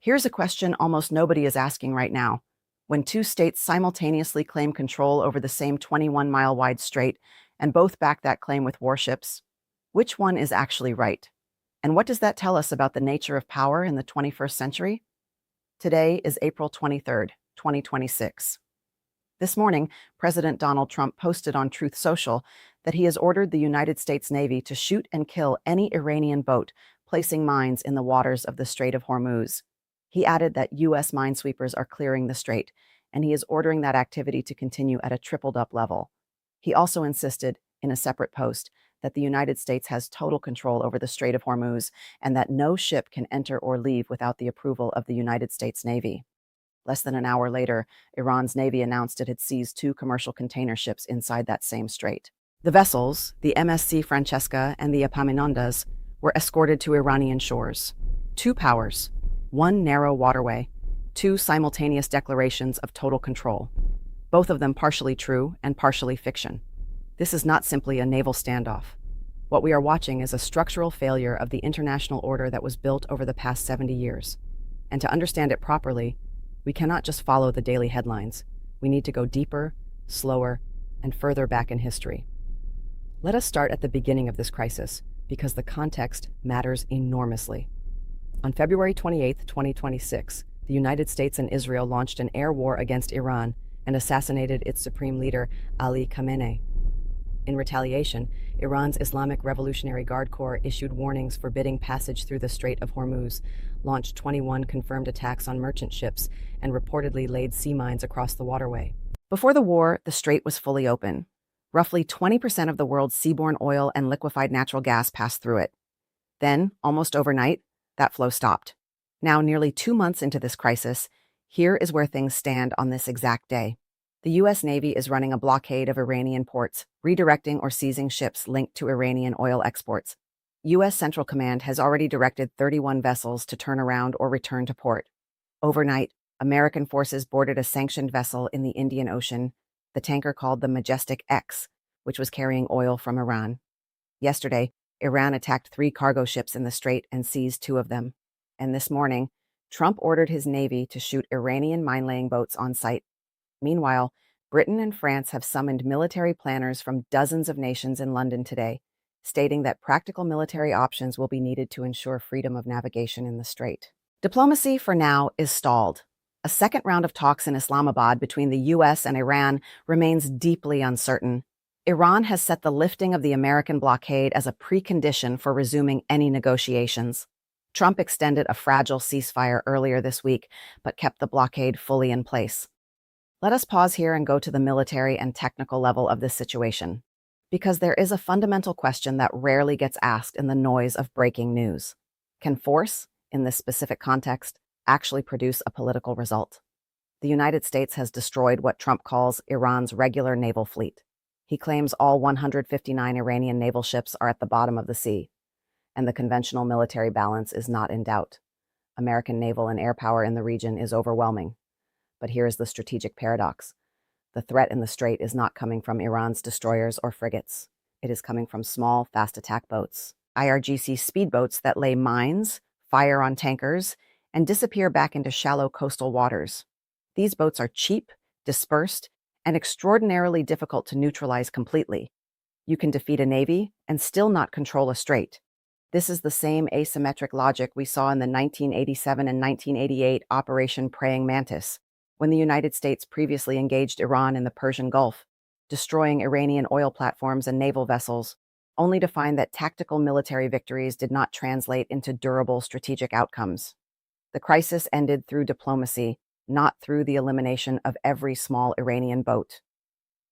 Here's a question almost nobody is asking right now. When two states simultaneously claim control over the same 21-mile wide strait and both back that claim with warships, which one is actually right? And what does that tell us about the nature of power in the 21st century? Today is April 23rd, 2026. This morning, President Donald Trump posted on Truth Social that he has ordered the United States Navy to shoot and kill any Iranian boat placing mines in the waters of the Strait of Hormuz. He added that U.S. minesweepers are clearing the strait, and he is ordering that activity to continue at a tripled-up level. He also insisted, in a separate post, that the United States has total control over the Strait of Hormuz and that no ship can enter or leave without the approval of the United States Navy. Less than an hour later, Iran's Navy announced it had seized two commercial container ships inside that same strait. The vessels, the MSC Francesca and the Epaminondas, were escorted to Iranian shores. Two powers, one narrow waterway, two simultaneous declarations of total control, both of them partially true and partially fiction. This is not simply a naval standoff. What we are watching is a structural failure of the international order that was built over the past 70 years. And to understand it properly, we cannot just follow the daily headlines. We need to go deeper, slower, and further back in history. Let us start at the beginning of this crisis, because the context matters enormously. On February 28, 2026, the United States and Israel launched an air war against Iran and assassinated its supreme leader, Ali Khamenei. In retaliation, Iran's Islamic Revolutionary Guard Corps issued warnings forbidding passage through the Strait of Hormuz, launched 21 confirmed attacks on merchant ships, and reportedly laid sea mines across the waterway. Before the war, the strait was fully open. Roughly 20% of the world's seaborne oil and liquefied natural gas passed through it. Then, almost overnight, that flow stopped. Now, nearly 2 months into this crisis, here is where things stand on this exact day. The U.S. Navy is running a blockade of Iranian ports, redirecting or seizing ships linked to Iranian oil exports. U.S. Central Command has already directed 31 vessels to turn around or return to port. Overnight, American forces boarded a sanctioned vessel in the Indian Ocean, the tanker called the Majestic X, which was carrying oil from Iran. Yesterday, Iran attacked 3 cargo ships in the strait and seized 2 of them. And this morning, Trump ordered his Navy to shoot Iranian mine-laying boats on site. Meanwhile, Britain and France have summoned military planners from dozens of nations in London today, stating that practical military options will be needed to ensure freedom of navigation in the strait. Diplomacy, for now, is stalled. A second round of talks in Islamabad between the U.S. and Iran remains deeply uncertain. Iran has set the lifting of the American blockade as a precondition for resuming any negotiations. Trump extended a fragile ceasefire earlier this week, but kept the blockade fully in place. Let us pause here and go to the military and technical level of this situation, because there is a fundamental question that rarely gets asked in the noise of breaking news. Can force, in this specific context, actually produce a political result? The United States has destroyed what Trump calls Iran's regular naval fleet. He claims all 159 Iranian naval ships are at the bottom of the sea, and the conventional military balance is not in doubt. American naval and air power in the region is overwhelming. But here is the strategic paradox. The threat in the strait is not coming from Iran's destroyers or frigates. It is coming from small, fast attack boats, IRGC speedboats that lay mines, fire on tankers, and disappear back into shallow coastal waters. These boats are cheap, dispersed, and extraordinarily difficult to neutralize completely. You can defeat a navy and still not control a strait. This is the same asymmetric logic we saw in the 1987 and 1988 Operation Praying Mantis, when the United States previously engaged Iran in the Persian Gulf, destroying Iranian oil platforms and naval vessels, only to find that tactical military victories did not translate into durable strategic outcomes. The crisis ended through diplomacy, not through the elimination of every small Iranian boat.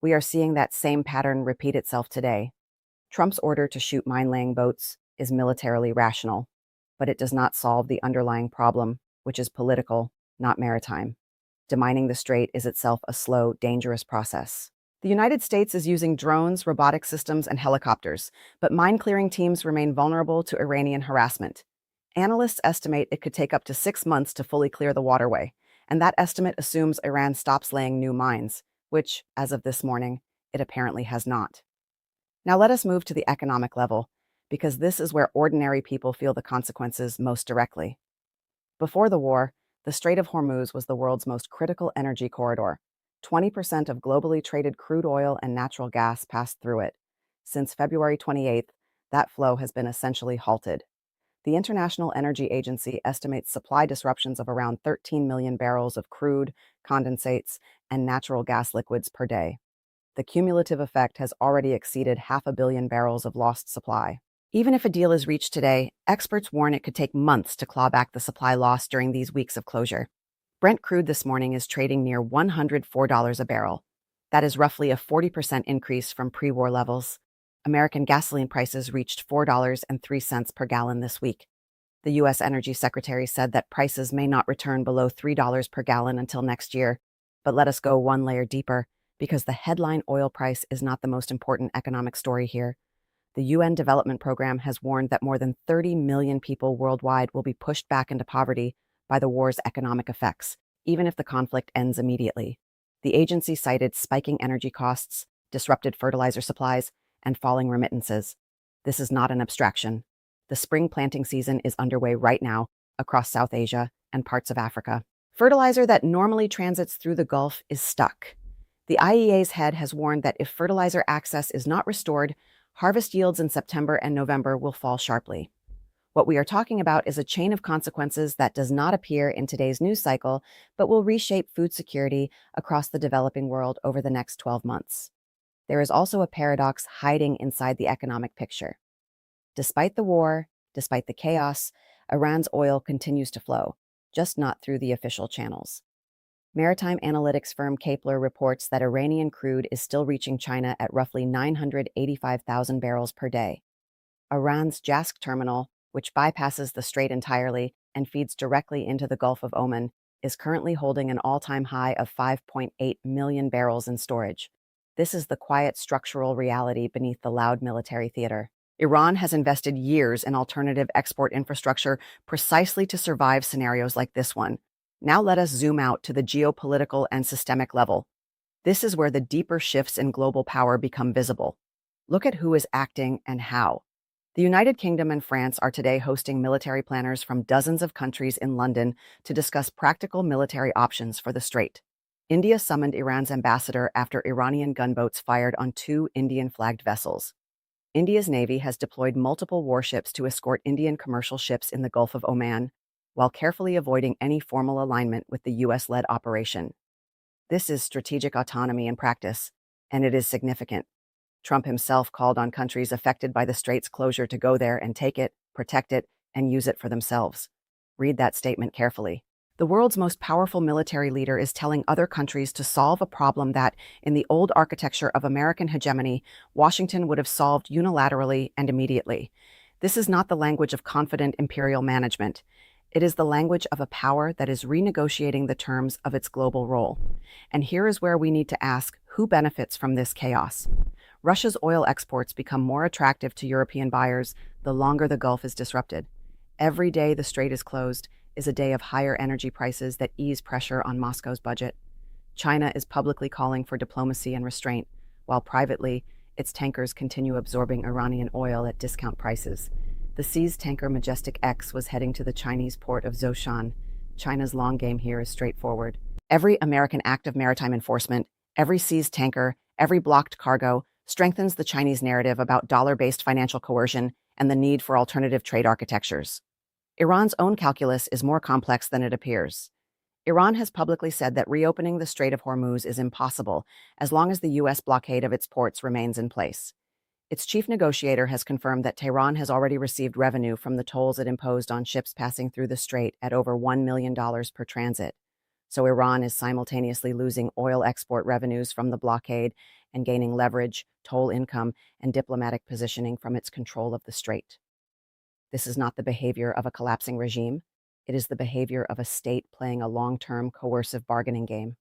We are seeing that same pattern repeat itself today. Trump's order to shoot mine-laying boats is militarily rational, but it does not solve the underlying problem, which is political, not maritime. Demining the strait is itself a slow, dangerous process. The United States is using drones, robotic systems, and helicopters, but mine-clearing teams remain vulnerable to Iranian harassment. Analysts estimate it could take up to 6 months to fully clear the waterway, and that estimate assumes Iran stops laying new mines, which, as of this morning, it apparently has not. Now let us move to the economic level, because this is where ordinary people feel the consequences most directly. Before the war, the Strait of Hormuz was the world's most critical energy corridor. 20% of globally traded crude oil and natural gas passed through it. Since February 28th, that flow has been essentially halted. The International Energy Agency estimates supply disruptions of around 13 million barrels of crude, condensates, and natural gas liquids per day. The cumulative effect has already exceeded 500 million barrels of lost supply. Even if a deal is reached today, experts warn it could take months to claw back the supply lost during these weeks of closure. Brent crude this morning is trading near $104 a barrel. That is roughly a 40% increase from pre-war levels. American gasoline prices reached $4.03 per gallon this week. The U.S. Energy Secretary said that prices may not return below $3 per gallon until next year. But let us go one layer deeper, because the headline oil price is not the most important economic story here. The UN Development Program has warned that more than 30 million people worldwide will be pushed back into poverty by the war's economic effects, even if the conflict ends immediately. The agency cited spiking energy costs, disrupted fertilizer supplies, and falling remittances. This is not an abstraction. The spring planting season is underway right now across South Asia and parts of Africa. Fertilizer that normally transits through the Gulf is stuck. The IEA's head has warned that if fertilizer access is not restored, harvest yields in September and November will fall sharply. What we are talking about is a chain of consequences that does not appear in today's news cycle, but will reshape food security across the developing world over the next 12 months. There is also a paradox hiding inside the economic picture. Despite the war, despite the chaos, Iran's oil continues to flow, just not through the official channels. Maritime analytics firm Kepler reports that Iranian crude is still reaching China at roughly 985,000 barrels per day. Iran's Jask terminal, which bypasses the strait entirely and feeds directly into the Gulf of Oman, is currently holding an all-time high of 5.8 million barrels in storage. This is the quiet structural reality beneath the loud military theater. Iran has invested years in alternative export infrastructure precisely to survive scenarios like this one. Now let us zoom out to the geopolitical and systemic level. This is where the deeper shifts in global power become visible. Look at who is acting and how. The United Kingdom and France are today hosting military planners from dozens of countries in London to discuss practical military options for the Strait. India summoned Iran's ambassador after Iranian gunboats fired on 2 Indian-flagged vessels. India's Navy has deployed multiple warships to escort Indian commercial ships in the Gulf of Oman, while carefully avoiding any formal alignment with the U.S.-led operation. This is strategic autonomy in practice, and it is significant. Trump himself called on countries affected by the strait's closure to go there and take it, protect it, and use it for themselves. Read that statement carefully. The world's most powerful military leader is telling other countries to solve a problem that, in the old architecture of American hegemony, Washington would have solved unilaterally and immediately. This is not the language of confident imperial management. It is the language of a power that is renegotiating the terms of its global role. And here is where we need to ask, who benefits from this chaos? Russia's oil exports become more attractive to European buyers the longer the Gulf is disrupted. Every day the strait is closed is a day of higher energy prices that ease pressure on Moscow's budget. China is publicly calling for diplomacy and restraint, while privately, its tankers continue absorbing Iranian oil at discount prices. The seized tanker Majestic X was heading to the Chinese port of Zhoushan. China's long game here is straightforward. Every American act of maritime enforcement, every seized tanker, every blocked cargo strengthens the Chinese narrative about dollar-based financial coercion and the need for alternative trade architectures. Iran's own calculus is more complex than it appears. Iran has publicly said that reopening the Strait of Hormuz is impossible as long as the U.S. blockade of its ports remains in place. Its chief negotiator has confirmed that Tehran has already received revenue from the tolls it imposed on ships passing through the strait at over $1 million per transit. So Iran is simultaneously losing oil export revenues from the blockade and gaining leverage, toll income, and diplomatic positioning from its control of the strait. This is not the behavior of a collapsing regime. It is the behavior of a state playing a long-term coercive bargaining game.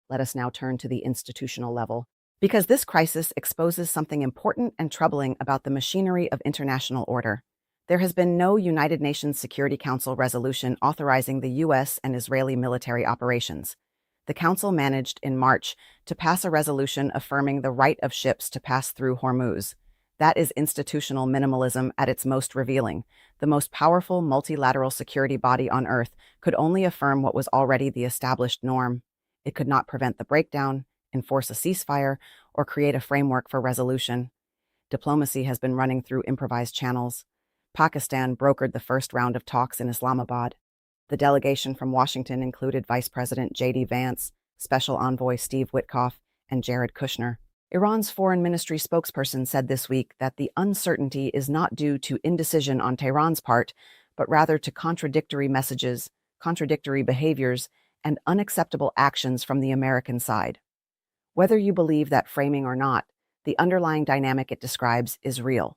Let us now turn to the institutional level, because this crisis exposes something important and troubling about the machinery of international order. There has been no United Nations Security Council resolution authorizing the U.S. and Israeli military operations. The Council managed in March to pass a resolution affirming the right of ships to pass through Hormuz. That is institutional minimalism at its most revealing. The most powerful multilateral security body on Earth could only affirm what was already the established norm. It could not prevent the breakdown, enforce a ceasefire, or create a framework for resolution. Diplomacy has been running through improvised channels. Pakistan brokered the first round of talks in Islamabad. The delegation from Washington included Vice President J.D. Vance, Special Envoy Steve Witkoff, and Jared Kushner. Iran's foreign ministry spokesperson said this week that the uncertainty is not due to indecision on Tehran's part, but rather to contradictory messages, contradictory behaviors, and unacceptable actions from the American side. Whether you believe that framing or not, the underlying dynamic it describes is real.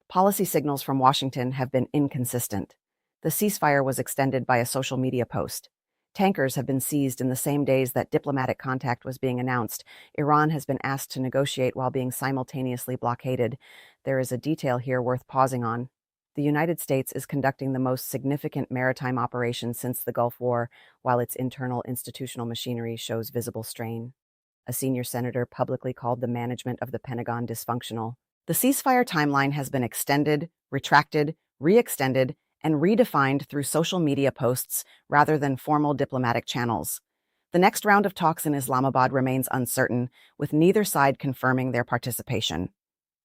Policy signals from Washington have been inconsistent. The ceasefire was extended by a social media post. Tankers have been seized in the same days that diplomatic contact was being announced. Iran has been asked to negotiate while being simultaneously blockaded. There is a detail here worth pausing on. The United States is conducting the most significant maritime operation since the Gulf War, while its internal institutional machinery shows visible strain. A senior senator publicly called the management of the Pentagon dysfunctional. The ceasefire timeline has been extended, retracted, re-extended, and redefined through social media posts rather than formal diplomatic channels. The next round of talks in Islamabad remains uncertain, with neither side confirming their participation.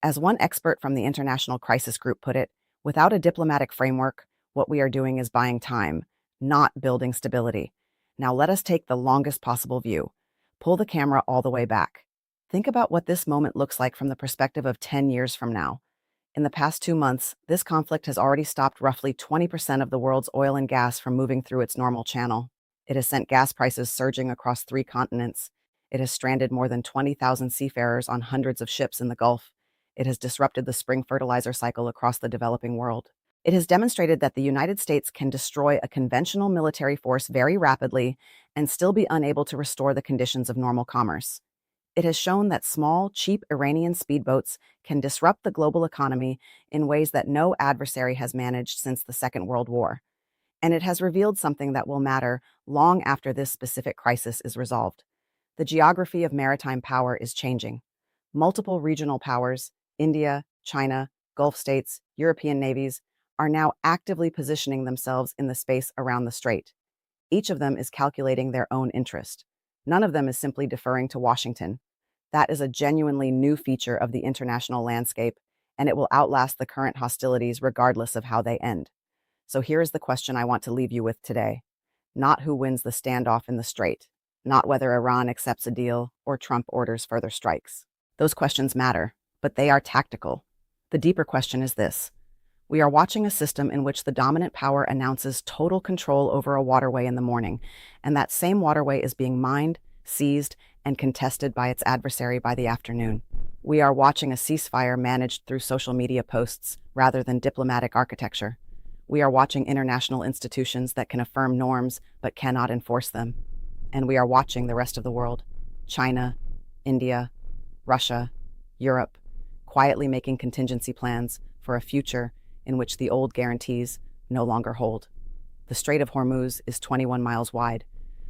As one expert from the International Crisis Group put it, without a diplomatic framework, what we are doing is buying time, not building stability. Now let us take the longest possible view. Pull the camera all the way back. Think about what this moment looks like from the perspective of 10 years from now. In the past 2 months, this conflict has already stopped roughly 20% of the world's oil and gas from moving through its normal channel. It has sent gas prices surging across 3 continents. It has stranded more than 20,000 seafarers on hundreds of ships in the Gulf. It has disrupted the spring fertilizer cycle across the developing world. It has demonstrated that the United States can destroy a conventional military force very rapidly and still be unable to restore the conditions of normal commerce. It has shown that small, cheap Iranian speedboats can disrupt the global economy in ways that no adversary has managed since the Second World War. And it has revealed something that will matter long after this specific crisis is resolved. The geography of maritime power is changing. Multiple regional powers, India, China, Gulf states, European navies, are now actively positioning themselves in the space around the strait. Each of them is calculating their own interest. None of them is simply deferring to Washington. That is a genuinely new feature of the international landscape, and it will outlast the current hostilities regardless of how they end. So here is the question I want to leave you with today. Not who wins the standoff in the strait, not whether Iran accepts a deal or Trump orders further strikes. Those questions matter, but they are tactical. The deeper question is this. We are watching a system in which the dominant power announces total control over a waterway in the morning, and that same waterway is being mined, seized, and contested by its adversary by the afternoon. We are watching a ceasefire managed through social media posts rather than diplomatic architecture. We are watching international institutions that can affirm norms but cannot enforce them. And we are watching the rest of the world, China, India, Russia, Europe, quietly making contingency plans for a future in which the old guarantees no longer hold. The Strait of Hormuz is 21 miles wide,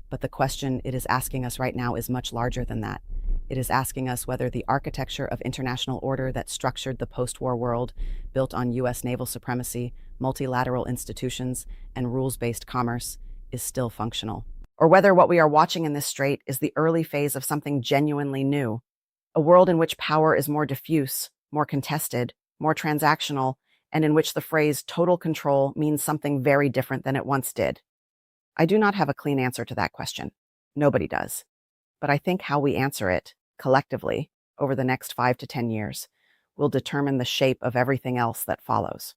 but the question it is asking us right now is much larger than that. It is asking us whether the architecture of international order that structured the post-war world, built on U.S. naval supremacy, multilateral institutions, and rules-based commerce, is still functional. Or whether what we are watching in this strait is the early phase of something genuinely new, a world in which power is more diffuse, more contested, more transactional, and in which the phrase total control means something very different than it once did. I do not have a clean answer to that question. Nobody does. But I think how we answer it, collectively, over the next 5 to 10 years, will determine the shape of everything else that follows.